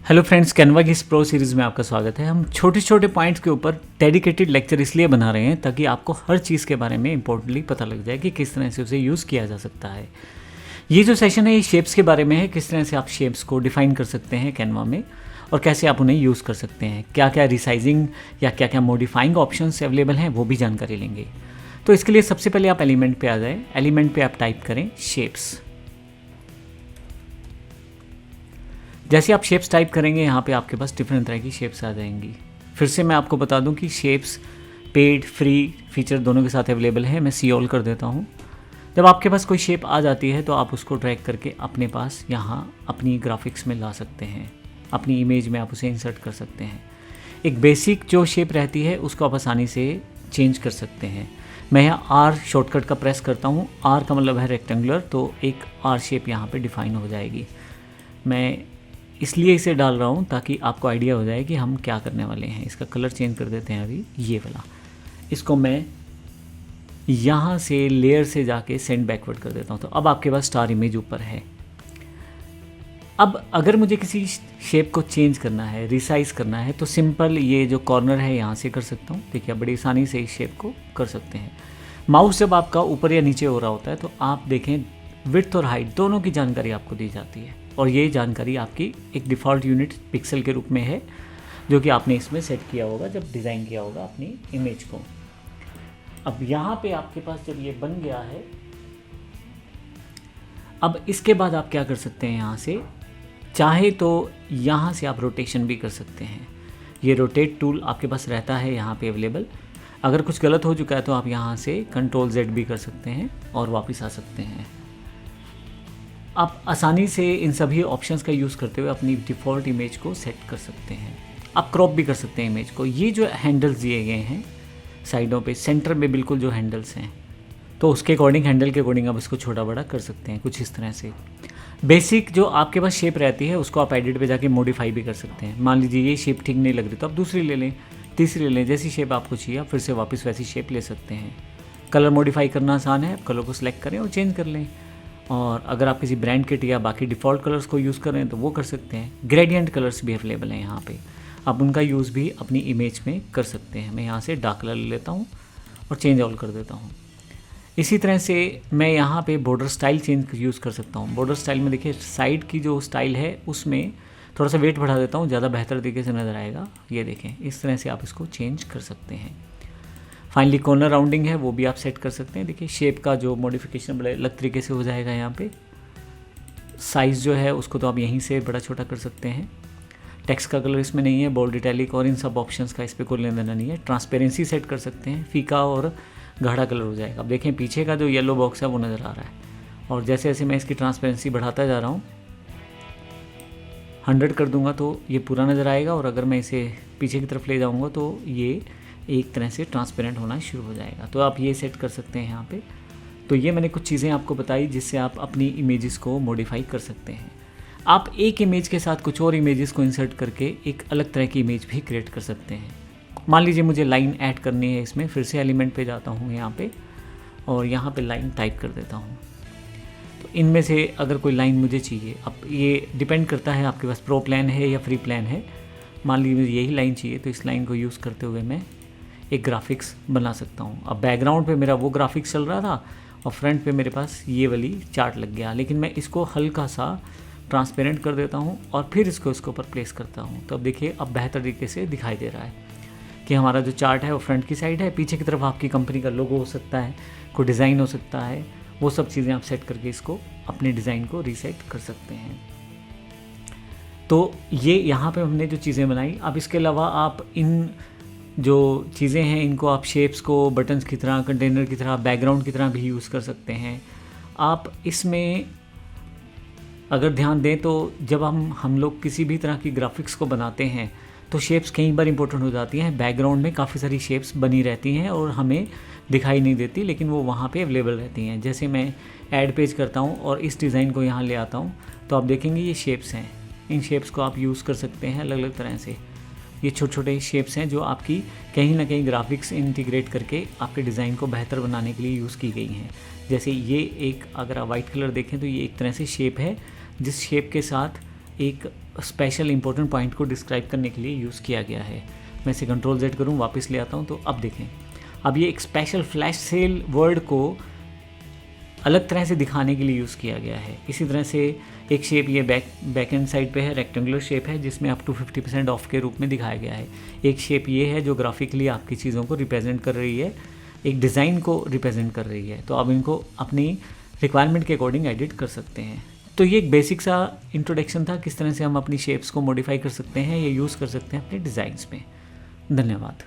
Hello friends, Canva की इस pro series में आपका स्वागत है। हम छोटे छोटे पॉइंट्स के ऊपर डेडिकेटेड लेक्चर इसलिए बना रहे हैं ताकि आपको हर चीज़ के बारे में इंपॉर्टेंटली पता लग जाए कि किस तरह से उसे यूज़ किया जा सकता है। ये जो सेशन है ये शेप्स के बारे में है, किस तरह से आप शेप्स को डिफाइन कर सकते हैं कैनवा में और कैसे आप उन्हें यूज़ कर सकते हैं, क्या क्या रिसाइजिंग या क्या क्या मॉडिफाइंग ऑप्शंस अवेलेबल हैं वो भी जानकारी लेंगे। तो इसके लिए सबसे पहले आप एलिमेंट पे आ जाएँ। एलिमेंट पे आप टाइप करें शेप्स। जैसे आप शेप्स टाइप करेंगे यहाँ पे आपके पास डिफरेंट तरह की शेप्स आ जाएंगी। फिर से मैं आपको बता दूँ कि शेप्स पेड फ्री फीचर दोनों के साथ अवेलेबल है। मैं सी ऑल कर देता हूँ। जब आपके पास कोई शेप आ जाती है तो आप उसको ड्रैग करके अपने पास यहाँ अपनी ग्राफिक्स में ला सकते हैं, अपनी इमेज में आप उसे इंसर्ट कर सकते हैं। एक बेसिक जो शेप रहती है उसको आप आसानी से चेंज कर सकते हैं। मैं यहाँ आर शॉर्टकट का प्रेस करता हूँ। आर का मतलब है रेक्टेंगुलर, तो एक आर शेप यहाँ पे डिफाइन हो जाएगी। मैं इसलिए इसे डाल रहा हूँ ताकि आपको आइडिया हो जाए कि हम क्या करने वाले हैं। इसका कलर चेंज कर देते हैं अभी, ये वाला। इसको मैं यहाँ से लेयर से जाके सेंड बैकवर्ड कर देता हूँ। तो अब आपके पास स्टार इमेज ऊपर है। अब अगर मुझे किसी शेप को चेंज करना है, रिसाइज करना है, तो सिंपल ये जो कॉर्नर है यहाँ से कर सकता हूँ। देखिए बड़ी आसानी से इस शेप को कर सकते हैं। माउस जब आपका ऊपर या नीचे हो रहा होता है तो आप देखें विड्थ और हाइट दोनों की जानकारी आपको दी जाती है, और ये जानकारी आपकी एक डिफ़ॉल्ट यूनिट पिक्सल के रूप में है जो कि आपने इसमें सेट किया होगा जब डिज़ाइन किया होगा अपनी इमेज को। अब यहाँ पे आपके पास जब ये बन गया है, अब इसके बाद आप क्या कर सकते हैं, यहाँ से चाहे तो यहाँ से आप रोटेशन भी कर सकते हैं। ये रोटेट टूल आपके पास रहता है यहाँ पे अवेलेबल। अगर कुछ गलत हो चुका है तो आप यहाँ से कंट्रोल Z भी कर सकते हैं और वापस आ सकते हैं। आप आसानी से इन सभी ऑप्शंस का यूज़ करते हुए अपनी डिफ़ॉल्ट इमेज को सेट कर सकते हैं। आप क्रॉप भी कर सकते हैं इमेज को। ये जो हैंडल्स दिए गए हैं साइडों पे, सेंटर में बिल्कुल जो हैंडल्स हैं, तो उसके अकॉर्डिंग, हैंडल के अकॉर्डिंग आप इसको छोटा बड़ा कर सकते हैं कुछ इस तरह से। बेसिक जो आपके पास शेप रहती है उसको आप एडिट पे जाके मॉडिफाई भी कर सकते हैं। मान लीजिए ये शेप ठीक नहीं लग रही तो आप दूसरी ले लें, तीसरी ले लें, जैसी शेप आपको चाहिए आप फिर से वापस वैसी शेप ले सकते हैं। कलर मॉडिफाई करना आसान है। कलर को सिलेक्ट करें और चेंज कर लें। और अगर आप किसी ब्रांड किट या बाकी डिफ़ॉल्ट कलर्स को यूज़ कर रहे हैं तो वो कर सकते हैं। ग्रेडियंट कलर्स भी अवेलेबल हैं यहाँ पे, आप उनका यूज़ भी अपनी इमेज में कर सकते हैं। मैं यहाँ से डार्क कलर ले लेता हूँ और चेंज ऑल कर देता हूँ। इसी तरह से मैं यहाँ पे बॉर्डर स्टाइल चेंज यूज़ कर सकता हूँ। बॉर्डर स्टाइल में देखिए साइड की जो स्टाइल है उसमें थोड़ा सा वेट बढ़ा देता हूँ, ज़्यादा बेहतर तरीके से नज़र आएगा। ये देखें, इस तरह से आप इसको चेंज कर सकते हैं। फाइनली कॉर्नर राउंडिंग है वो भी आप सेट कर सकते हैं। देखिए शेप का जो मॉडिफिकेशन बड़े अलग तरीके से हो जाएगा। यहाँ पे साइज़ जो है उसको तो आप यहीं से बड़ा छोटा कर सकते हैं। टेक्स्ट का कलर इसमें नहीं है, बोल्ड, इटैलिक और इन सब ऑप्शंस का इस पर कोई लेना देना नहीं है। ट्रांसपेरेंसी सेट कर सकते हैं, फीका और गाढ़ा कलर हो जाएगा। अब देखें पीछे का जो येलो बॉक्स है वो नज़र आ रहा है, और जैसे जैसे मैं इसकी ट्रांसपेरेंसी बढ़ाता जा रहा हूँ, 100 कर दूंगा तो ये पूरा नज़र आएगा, और अगर मैं इसे पीछे की तरफ ले जाऊँगा तो ये एक तरह से ट्रांसपेरेंट होना शुरू हो जाएगा। तो आप ये सेट कर सकते हैं यहाँ पे। तो ये मैंने कुछ चीज़ें आपको बताई जिससे आप अपनी इमेजेस को मॉडिफाई कर सकते हैं। आप एक इमेज के साथ कुछ और इमेजेस को इंसर्ट करके एक अलग तरह की इमेज भी क्रिएट कर सकते हैं। मान लीजिए मुझे लाइन ऐड करनी है इसमें, फिर से एलिमेंट पे जाता हूँ यहाँ पे और यहाँ पे लाइन टाइप कर देता हूँ। तो इनमें से अगर कोई लाइन मुझे चाहिए, अब ये डिपेंड करता है आपके पास प्रो प्लान है या फ्री प्लान है। मान लीजिए मुझे यही लाइन चाहिए तो इस लाइन को यूज़ करते हुए मैं एक ग्राफिक्स बना सकता हूँ। अब बैकग्राउंड पे मेरा वो ग्राफिक्स चल रहा था और फ्रंट पे मेरे पास ये वाली चार्ट लग गया, लेकिन मैं इसको हल्का सा ट्रांसपेरेंट कर देता हूँ और फिर इसको इसके ऊपर प्लेस करता हूँ। तो अब देखिए अब बेहतर तरीके से दिखाई दे रहा है कि हमारा जो चार्ट है वो फ्रंट की साइड है, पीछे की तरफ आपकी कंपनी का लोगो हो सकता है, कोई डिज़ाइन हो सकता है। वो सब चीज़ें आप सेट करके इसको अपने डिज़ाइन को रीसेट कर सकते हैं। तो ये यहाँ पे हमने जो चीज़ें बनाई। अब इसके अलावा आप इन जो चीज़ें हैं इनको आप शेप्स को बटन्स की तरह, कंटेनर की तरह, बैकग्राउंड की तरह भी यूज़ कर सकते हैं। आप इसमें अगर ध्यान दें तो जब हम लोग किसी भी तरह की ग्राफिक्स को बनाते हैं तो शेप्स कई बार इंपॉर्टेंट हो जाती हैं। बैकग्राउंड में काफ़ी सारी शेप्स बनी रहती हैं और हमें दिखाई नहीं देती, लेकिन वो वहाँ पे अवेलेबल रहती हैं। जैसे मैं ऐड पेज करता हूँ और इस डिज़ाइन को यहाँ ले आता हूँ तो आप देखेंगे ये शेप्स हैं। इन शेप्स को आप यूज़ कर सकते हैं अलग अलग तरह से। ये छोटे छोटे शेप्स हैं जो आपकी कहीं ना कहीं ग्राफिक्स इंटीग्रेट करके आपके डिज़ाइन को बेहतर बनाने के लिए यूज़ की गई हैं। जैसे ये एक, अगर आप वाइट कलर देखें तो ये एक तरह से शेप है जिस शेप के साथ एक स्पेशल इंपॉर्टेंट पॉइंट को डिस्क्राइब करने के लिए यूज़ किया गया है। मैं इसे कंट्रोल Z करूँ, वापस ले आता हूँ, तो अब देखें, अब ये एक स्पेशल फ्लैश सेल वर्ड को अलग तरह से दिखाने के लिए यूज़ किया गया है। इसी तरह से एक शेप ये बैक एंड साइड पे है, रेक्टेंगुलर शेप है जिसमें अप टू 50% ऑफ के रूप में दिखाया गया है। एक शेप ये है जो ग्राफिकली आपकी चीज़ों को रिप्रेजेंट कर रही है, एक डिज़ाइन को रिप्रेजेंट कर रही है। तो आप इनको अपनी रिक्वायरमेंट के अकॉर्डिंग एडिट कर सकते हैं। तो ये एक बेसिक सा इंट्रोडक्शन था किस तरह से हम अपनी शेप्स को मॉडिफाई कर सकते हैं या यूज़ कर सकते हैं अपने डिज़ाइंस में। धन्यवाद।